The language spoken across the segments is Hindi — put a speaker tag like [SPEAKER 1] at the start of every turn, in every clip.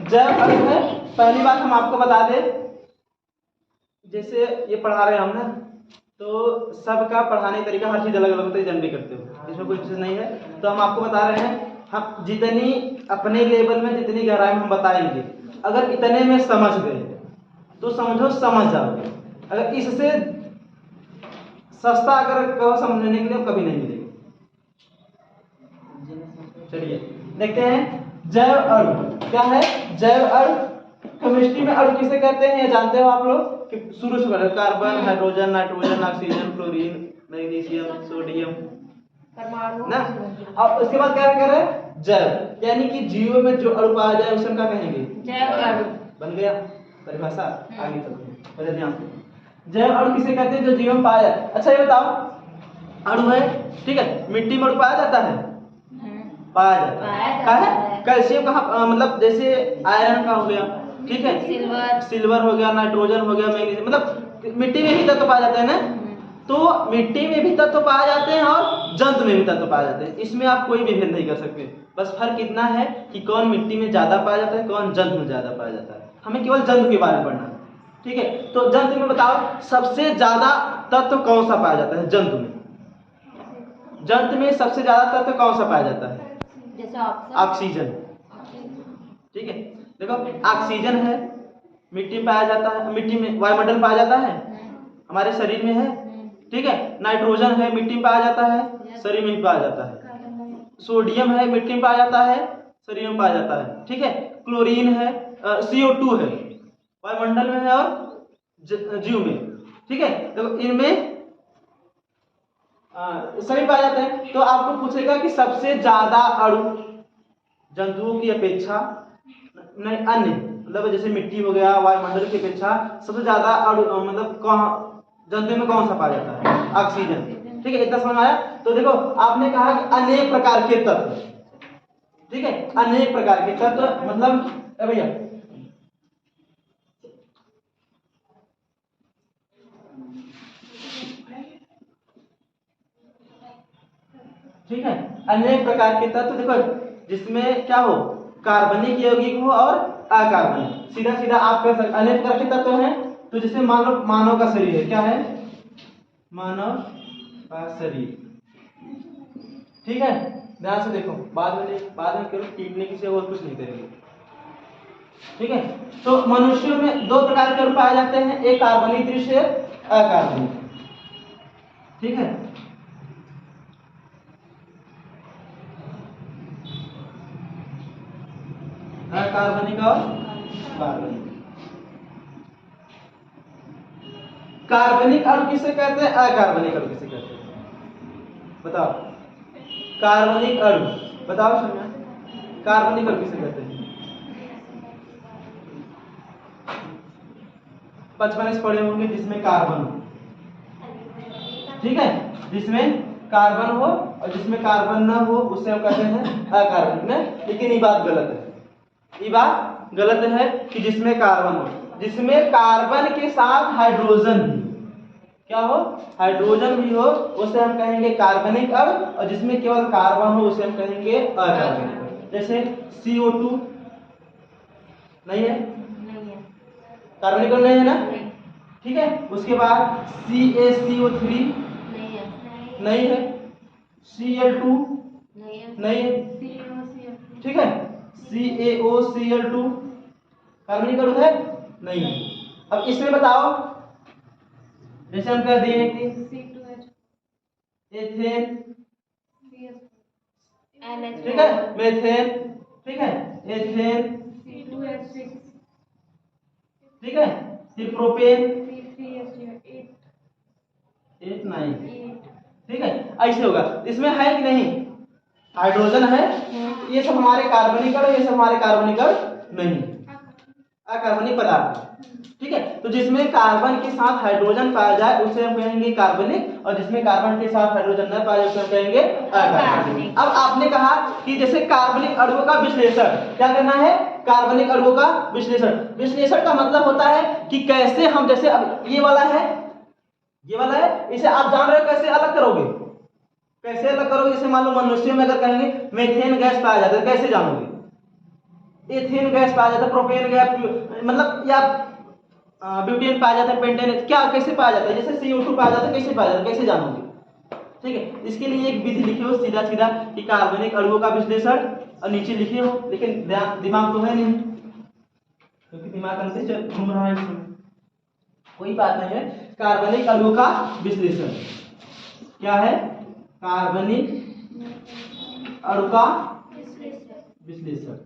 [SPEAKER 1] जैव अणु है। पहली बात हम आपको बता दें, जैसे ये पढ़ा रहे हैं हम ना, तो सबका पढ़ाने का तरीका हर चीज अलग अलग होता है, जानवी करते हो, इसमें कोई चीज नहीं है। तो हम आपको बता रहे हैं, हम जितनी अपने लेवल में जितनी गहराई में हम बताएंगे, अगर इतने में समझ गए तो समझो समझ जाओगे। अगर इससे सस्ता अगर कहो समझने के लिए, कभी नहीं मिलेगा। चलिए देखते हैं जैव अणु क्या है। जैव अणु केमिस्ट्री में अणु किसे कहते हैं, ये जानते हो आप लोग कि शुरू से पढ़े, carbon, hydrogen, nitrogen, oxygen, chlorine, magnesium, sodium
[SPEAKER 2] परमाणु
[SPEAKER 1] ना। अब उसके बाद क्या कह रहे हैं, जैव, यानी कि जीव में जो अणु पाया जाए उसे हम क्या कहेंगे,
[SPEAKER 2] जैव अणु।
[SPEAKER 1] बन गया परिभाषा। आगे चलते पहले ध्यान से, जैव अणु किसे कहते हैं, जो जीव में पाया जाए। अच्छा ये बताओ, अणु है ठीक है, मिट्टी में अणु पाया जाता है, पाया जाता है। कैल्शियम कहाँ, मतलब जैसे आयरन का हो गया, ठीक है, सिल्वर हो गया, नाइट्रोजन हो गया, मैग्नीशियम, मतलब मिट्टी में भी तत्व पाए जाते हैं ना। तो मिट्टी में भी तत्व पाए जाते हैं और जंतु में भी तत्व पाए जाते हैं, इसमें आप कोई भी भेद नहीं कर सकते। बस फर्क इतना है कि कौन मिट्टी में ज्यादा पाया जाता है, कौन जंतु में ज्यादा पाया जाता है। हमें केवल जंतु के बारे में पढ़ना है, ठीक है। तो जंतु में बताओ सबसे ज्यादा तत्व कौन सा पाया जाता है, जंतु में। जंतु में सबसे ज्यादा तत्व कौन सा पाया जाता है, ऑक्सीजन, ठीक है। देखो ऑक्सीजन है, मिट्टी में पाया जाता है, मिट्टी में वायुमंडल पाया जाता है, हमारे शरीर में है, ठीक है। नाइट्रोजन है, मिट्टी में पाया जाता है, शरीर में पाया जाता है। सोडियम है, मिट्टी में पाया जाता है, शरीर में पाया जाता है, ठीक है। क्लोरीन है, CO2 है, वायुमंडल में है और जीव में, ठीक है। तो इनमें सभी पाए जाते हैं। तो आपको पूछेगा कि सबसे ज्यादा अणु जंतुओं की अपेक्षा, नहीं अन्य, मतलब जैसे मिट्टी हो गया, वायुमंडल की अपेक्षा सबसे ज्यादा अणु मतलब जंतु में कौन सा पाया जाता है, ऑक्सीजन, ठीक है। इतना समझ आया। तो देखो आपने कहा कि अनेक प्रकार के तत्व, ठीक है, अनेक प्रकार के तत्व, मतलब भैया ठीक है, अनेक प्रकार के तत्व। देखो जिसमें क्या हो, कार्बनिक यौगिक हो और अकार्बनिक, सीधा सीधा आप कह सकते अनेक प्रकार के तत्व हैं। तो जैसे मान लो मानव का शरीर है, क्या है, मानव का शरीर, ठीक है। ध्यान से देखो, बाद में केवल पीटने की से और कुछ नहीं करेंगे, ठीक है। तो मनुष्यों में दो प्रकार के अणु पाए जाते हैं, एक कार्बनिक दृश्य, अकार्बनिक, ठीक है। अकार्बनिक और कार्बनिक। कार्बनिक अणु किसे कहते हैं, अकार्बनिक अणु किसे कहते हैं, बताओ। कार्बनिक अणु बताओ समय, कार्बनिक अणु किसे कहते हैं। बचपन से पढ़े होंगे, जिसमें कार्बन हो, ठीक है, जिसमें कार्बन हो और जिसमें कार्बन ना हो उसे हम कहते हैं अकार्बनिक में। लेकिन ये बात गलत है, ये बात गलत है कि जिसमें कार्बन हो, जिसमें कार्बन के साथ हाइड्रोजन भी, क्या हो, हाइड्रोजन भी हो, उसे हम कहेंगे कार्बनिक अणु, और जिसमें केवल कार्बन हो उसे हम कहेंगे अकार्बनिक अणु। जैसे CO2 नहीं है, कार्बनिक अणु नहीं है ना, ठीक है। उसके बाद CaCO3 नहीं है, Cl2 नहीं है, ठीक है, CaOCl2 कार्बनिक अणु है नहीं है। अब इसमें बताओ, जैसे हम कह दिए कि एथेन, ठीक है, मेथेन, ठीक है, एथेन, ठीक है, फिर प्रोपेन, 8 9, ठीक है। ऐसे होगा, इसमें है कि नहीं, हाइड्रोजन है, ये सब हमारे कार्बनिक अणु, ये सब हमारे कार्बनिक अणु नहीं, अकार्बनिक पदार्थ, ठीक है। तो जिसमें कार्बन के साथ हाइड्रोजन पाया जाए उसे हम कहेंगे कार्बनिक, और जिसमें कार्बन के साथ हाइड्रोजन न पाया जाए उसे हम कहेंगे अकार्बनिक। अब आपने कहा कि जैसे कार्बनिक अणुओं का विश्लेषण क्या करना है, कार्बनिक अणुओं का विश्लेषण। विश्लेषण का मतलब होता है कि कैसे हम, जैसे अब ये वाला है, ये वाला है, इसे आप जान रहे हो कैसे अलग करोगे, कैसे अलग करोगे। जैसे मान लो मनुष्य में अगर कहेंगे मेथेन गैस पाया जाता है, कैसे जानोगे, एथेन गैस पाया जाता है, प्रोपेन गैस, मतलब या ब्यूटेन पाया जाता है, पेंटेन क्या कैसे पाया जाता है, जैसे CO2 पाया जाता है, कैसे पाया जाता है, कैसे जानोगे? ठीक है, इसके लिए एक विधि लिखे हो सीधा सीधा कि कार्बनिक अणुओं का विश्लेषण, और नीचे लिखे हो, लेकिन दिमाग तो है नहीं, क्योंकि दिमाग अंदर से घूम रहा है इसमें, कोई बात नहीं है। कार्बनिक अणुओं का विश्लेषण क्या है? कार्बनिक अणु का विश्लेषण,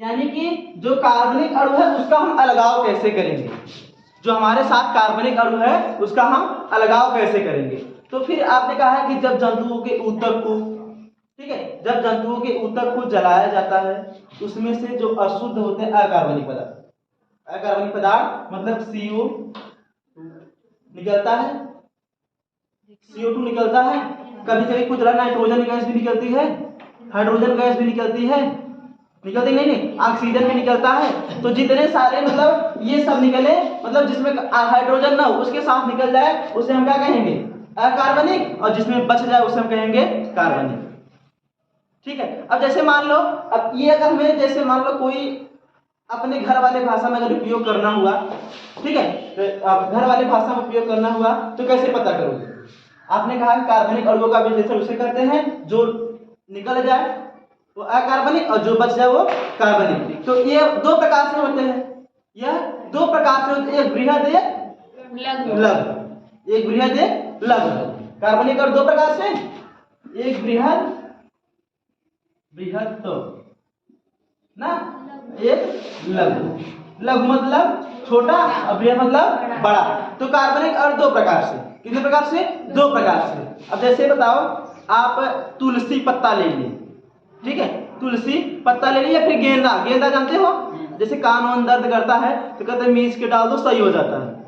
[SPEAKER 1] यानी कि जो कार्बनिक अणु है उसका हम अलगाव कैसे करेंगे, जो हमारे साथ कार्बनिक अणु है उसका हम अलगाव कैसे करेंगे। तो फिर आपने कहा है कि जब जंतुओं के ऊतक को, ठीक है, जब जंतुओं के ऊतक को जलाया जाता है उसमें से जो अशुद्ध होते हैं अकार्बनिक पदार्थ, अकार्बनिक पदार्थ मतलब CO निकलता है, CO2 निकलता है, कभी कभी कुछ नाइट्रोजन गैस भी निकलती है, हाइड्रोजन गैस भी निकलती है, निकलती नहीं, ऑक्सीजन भी निकलता है। तो जितने सारे मतलब ये सब निकले, मतलब जिसमें हाइड्रोजन ना हो उसके साथ निकल जाए उसे हम क्या कहेंगे? अकार्बनिक, और जिसमें बच जाए उसे हम कहेंगे कार्बनिक। ठीक है, अब जैसे मान लो, अब ये अगर हमें जैसे मान लो कोई अपने घर वाले भाषा में अगर उपयोग करना हुआ, ठीक है, तो आप घर वाले भाषा में उपयोग करना हुआ तो कैसे पता करोगे? आपने कहा कार्बनिक अणुओं का विश्लेषण उसे करते हैं जो निकल जाए वो अकार्बनिक, और जो बच जाए वो कार्बनिक। तो ये दो प्रकार से होते हैं, यह दो प्रकार से होते हैं, एक बृहद एक लघु, एक बृहद एक लघु। कार्बनिक और दो प्रकार से, एक बृहद, बृहद तो ना, एक लघु, लघु मतलब छोटा और बृहद मतलब बड़ा। तो कार्बनिक और दो प्रकार से, कितने प्रकार से? दो प्रकार से। अब जैसे बताओ, आप तुलसी पत्ता ले लिए, ठीक है, तुलसी पत्ता ले लिया, फिर गेंदा, गेंदा जानते हो, जैसे कान वान दर्द करता है तो कहते हैं मीच के डाल दो सही हो जाता है।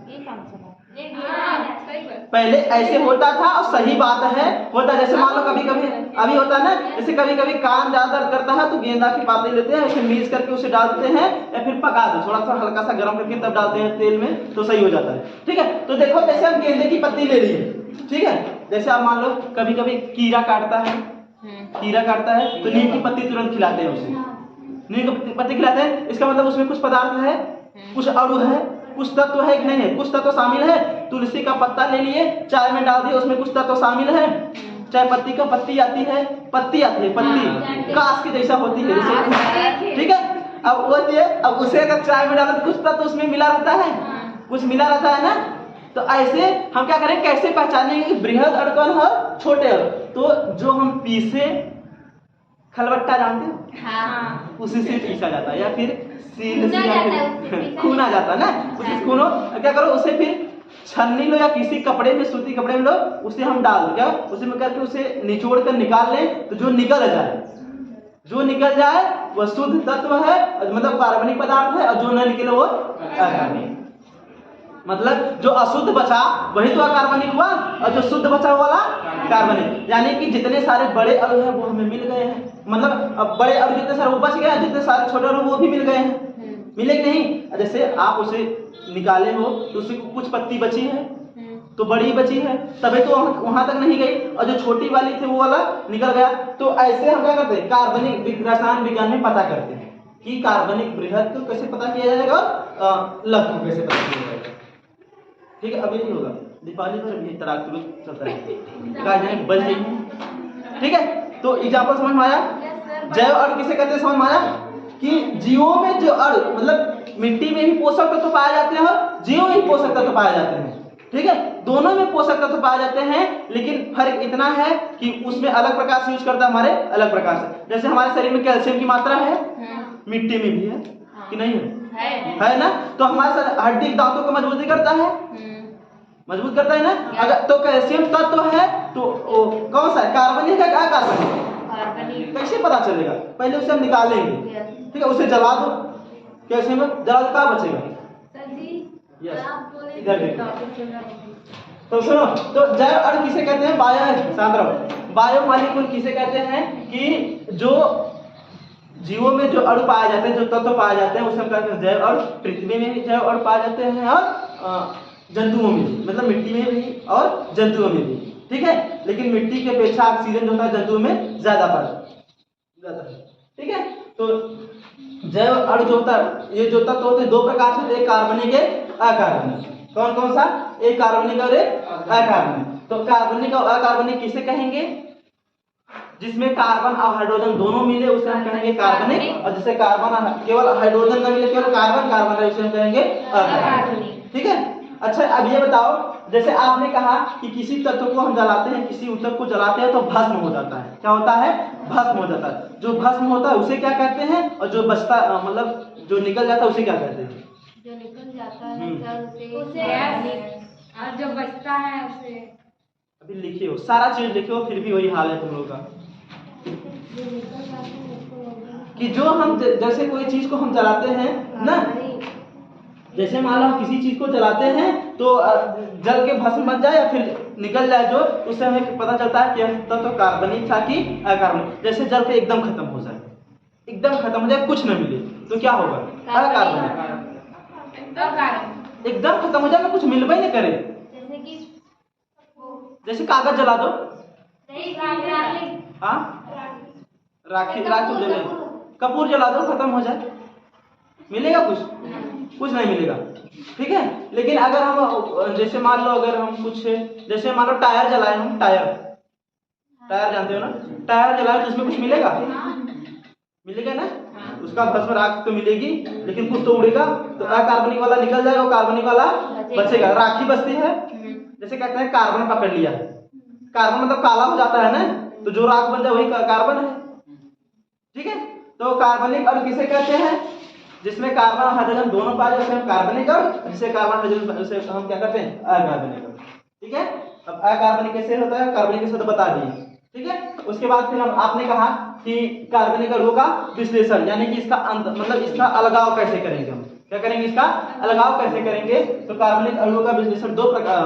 [SPEAKER 1] पहले ऐसे होता था और सही बात है, होता जैसे मान लो कभी कभी अभी होता है ना, जैसे कभी कभी कान ज्यादा दर्द करता है तो गेंदा की पाते लेते हैं, उसे मीच करके उसे डाल देते हैं, या फिर पका दो थोड़ा सा हल्का सा गर्म करके तब डालते हैं तेल में तो सही हो जाता है। ठीक है, तो देखो जैसे हम गेंदे की पत्ती ले लिए, ठीक है, जैसे आप मान लो कभी कभी कीड़ा काटता है, कीड़ा काटता है तो नीम की पत्ती तुरंत खिलाते हैं उसे, नीम की पत्ती खिलाते हैं, इसका मतलब उसमें कुछ पदार्थ है, कुछ अणु है, कुछ तत्व है कि नहीं है, कुछ तत्व शामिल है। तुलसी का पत्ता ले लिए, चाय में डाल दिए, उसमें कुछ तत्व शामिल है। चाय पत्ती का पत्ती आती है, पत्ती आती है, पत्ती काश की जैसा होती है जैसे, ठीक है। अब वो ये, अब उसे अगर चाय में डालो तो कुछ तत्व उसमें मिला रहता है, कुछ मिला रहता है ना। तो ऐसे हम क्या करें, कैसे पहचानेंगे कि बृहद अणु कौन है, छोटे अणु? तो जो हम पीसे, खलबट्टा जानते हो, हाँ, उसी से पीसा जाता है, या फिर सील से, या फिर खूना जाता है ना, उसे खूनो, क्या करो उसे फिर छन्नी लो या किसी कपड़े में, सूती कपड़े में लो, उसे हम डाल दो, क्या उसे में करके उसे निचोड़ कर निकाल लें, तो जो निकल जाए, जो निकल जाए वह शुद्ध तत्व है, मतलब कार्बनिक पदार्थ है, और जो न निकले वो अकार्बनिक, मतलब जो अशुद्ध बचा वही तो अकार्बनिक हुआ, और जो शुद्ध बचा वाला कार्बनिक। यानी कि जितने सारे बड़े अणु हैं वो हमें मिल गए हैं, मतलब अब बड़े अणु जितने सारे वो बच गए, जितने सारे छोटे अणु वो भी मिल गए हैं, मिले कि नहीं? जैसे आप उसे निकाले हो तो उसे कुछ पत्ती बची है तो बड़ी बची है, तभी तो वहां तक नहीं गई, और जो छोटी वाली थी वो वाला निकल गया। तो ऐसे हम क्या करते हैं, कार्बनिक रसायन विज्ञान में पता करते हैं कि कार्बनिक बृहद को कैसे पता किया जाएगा और लघु को कैसे पता किया जाएगा। ठीक है, अभी नहीं होगा, दीपावली पर भी तराक चलता है, बज रही है। ठीक है, तो एग्जाम्पल समझ में आया? जैव अणु किसे कहते हैं समझ में आया? कि जीवों में जो अणु, मतलब मिट्टी में भी पोषक तत्व तो पाए जाते हैं और जीवों में भी पोषक तत्व तो पाए जाते हैं। ठीक है, दोनों में पोषक तत्व तो पाए जाते हैं, लेकिन फर्क इतना है कि उसमें अलग प्रकार से यूज करता है, हमारे अलग प्रकार से। जैसे हमारे शरीर में कैल्शियम की मात्रा है, मिट्टी में भी है कि नहीं है ना? तो हमारे हड्डी दांतों को मजबूती करता है, मजबूत करता है ना। अगर तो कैल्शियम तत्व है तो कौन सा है, कार्बनिक है क्या कार्बनिक? कैसे पता चलेगा? पहले उसे हम निकालेंगे, ठीक है, उसे जला दो, कैल्शियम जला दो, क्या बचेगा? इधर देखो, तो सुनो, तो जैव अणु किसे कहते हैं? बायो मॉलिक्यूल किसे कहते हैं? कि जो जीवों में जो अणु पाए जाते हैं, जो तत्व पाए जाते हैं, उसे हम कहते हैं जैव अणु। पृथ्वी में भी जैव अणु पाए जाते हैं और जंतुओं में भी, मतलब मिट्टी में भी और जंतुओं में भी। ठीक है, लेकिन मिट्टी की अपेक्षा ऑक्सीजन जो होता है जंतुओं में ज्यादा पाया जाता है। ठीक है। तो जैव अणु जो होता है, ये जो तत्व होते हैं दो प्रकार से, एक कार्बनिक एक अकार्बनिक। कौन कौन सा? एक कार्बनिक और एक अकार्बनिक। तो कार्बनिक और अकार्बनिक किसे कहेंगे? जिसमें कार्बन और हाइड्रोजन दोनों मिले उसे हम कहेंगे कार्बनिक, और जिसे कार्बन केवल हाइड्रोजन न मिले, केवल कार्बन कार्बन रहे, उसे हम कहेंगे अकार्बनिक। ठीक है। अच्छा अब ये बताओ, जैसे आपने कहा कि किसी तत्व को हम जलाते हैं, किसी ऊतक को जलाते हैं तो भस्म हो जाता है। क्या होता है? भस्म हो जाता है। जो भस्म होता है उसे क्या कहते हैं, और जो बचता मतलब जो निकल जाता है उसे क्या कहते हैं?
[SPEAKER 2] जो निकल जाता है उसे गैस, और जो बचता है उसे, अभी
[SPEAKER 1] लिखे हो, सारा चीज लिखे हो, फिर भी वही हाल है तुम लोगों का कि जो हम जैसे कोई चीज को हम जलाते हैं ना, जैसे मान लो हम किसी चीज को जलाते हैं तो जल के भस्म बन जाए या फिर निकल जाए जो, उससे हमें पता चलता है कि तो कार्बनिक था कि अकार्बनिक। जैसे जल के एकदम खत्म हो जाए, एकदम खत्म हो जाए, कुछ न मिले तो क्या होगा? अकार्बनिक। एकदम खत्म हो जाए, कुछ मिलवा ही नहीं करे, जैसे कागज जला दो, हाँ राखी जले, कपूर जला दो, खत्म हो जाए, मिलेगा कुछ? कुछ नहीं मिलेगा। ठीक है। लेकिन अगर हम जैसे मान लो, अगर हम कुछ जैसे मान लो टायर जलाए, हम टायर जानते हो ना, टायर जलाए तो उसमें कुछ मिलेगा? मिलेगा ना, उसका भस्म राख तो मिलेगी, लेकिन कुछ तो उड़ेगा, तो अकार्बनिक वाला निकल जाएगा, कार्बनिक वाला बचेगा। राखी बचती है, जैसे कहते हैं कार्बन पकड़ लिया, कार्बन मतलब काला हो जाता है ना, तो जो राख बन जाए वही कार्बन है। ठीक है। तो कार्बनिक अणु किसे कहते हैं? जिसमें कार्बन और हाइड्रोजन दोनों पाए जाते हैं कार्बनिक अणु, जिसे कार्बन हाइड्रोजन उसे हम क्या कहते हैं? अकार्बनिक अणु। ठीक है। अब अकार्बनिक कैसे होता है, कार्बनिक कैसे होता है बता दिए। ठीक है। उसके बाद फिर आपने कहा कि कार्बनिक अणु का विश्लेषण, यानी कि इसका मतलब इसका अलगाव कैसे करेंगे, हम क्या करेंगे, इसका अलगाव कैसे करेंगे। तो कार्बनिक अणु का विश्लेषण दो प्रकार,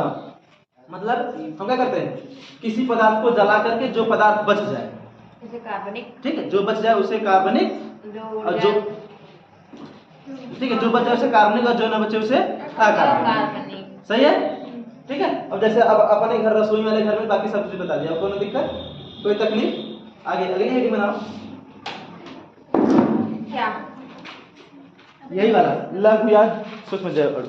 [SPEAKER 1] मतलब हम क्या करते हैं, किसी पदार्थ को जला करके जो पदार्थ बच जाए उसे कार्बनिक, ठीक है, जो बच जाए उसे कार्बनिक, और जो ठीक है जो बच जाए उसे कार्बनिक, और जो न बचे उसे अकार्बनिक। सही है। ठीक है। अब जैसे अब अपने घर, रसोई वाले घर में बाकी सब चीज बता दिया, आपको कोई दिक्कत, कोई तकलीफ? आगे अगली हेडिंग बनाओ, क्या? यही वाला लघु या सूक्ष्म जैव अणु।